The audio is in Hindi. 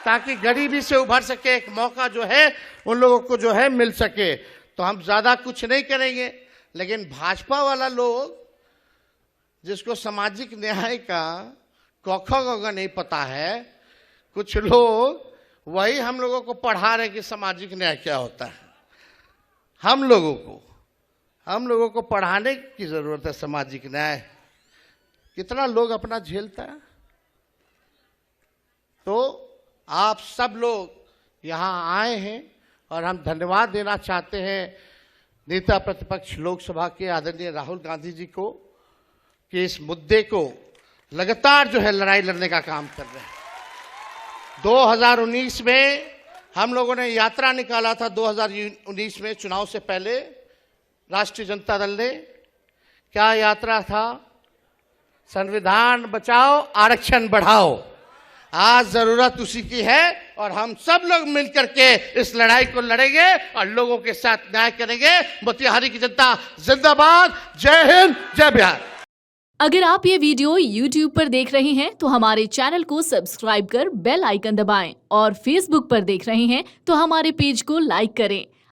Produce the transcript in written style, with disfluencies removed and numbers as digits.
ताकि गरीबी से उभर सके, एक मौका जो है उन लोगों को जो है मिल सके। तो हम ज्यादा कुछ नहीं करेंगे, लेकिन भाजपा वाला लोग जिसको सामाजिक न्याय का क नहीं पता है, कुछ लोग वही हम लोगों को पढ़ा रहे कि सामाजिक न्याय क्या होता है। हम लोगों को पढ़ाने की जरूरत है सामाजिक न्याय। कितना लोग अपना झेलता है। तो आप सब लोग यहाँ आए हैं और हम धन्यवाद देना चाहते हैं नेता प्रतिपक्ष लोकसभा के आदरणीय राहुल गांधी जी को कि इस मुद्दे को लगातार जो है लड़ाई लड़ने का काम कर रहे हैं। 2019 में हम लोगों ने यात्रा निकाला था, 2019 में चुनाव से पहले राष्ट्रीय जनता दल ने। क्या यात्रा था? संविधान बचाओ, आरक्षण बढ़ाओ। आज जरूरत उसी की है और हम सब लोग मिलकर के इस लड़ाई को लड़ेंगे और लोगों के साथ न्याय करेंगे। मोतिहारी की जनता जिंदाबाद। जय हिंद, जय बिहार। अगर आप ये वीडियो YouTube पर देख रहे हैं तो हमारे चैनल को सब्सक्राइब कर बेल आइकन दबाएं और Facebook पर देख रहे हैं तो हमारे पेज को लाइक करें।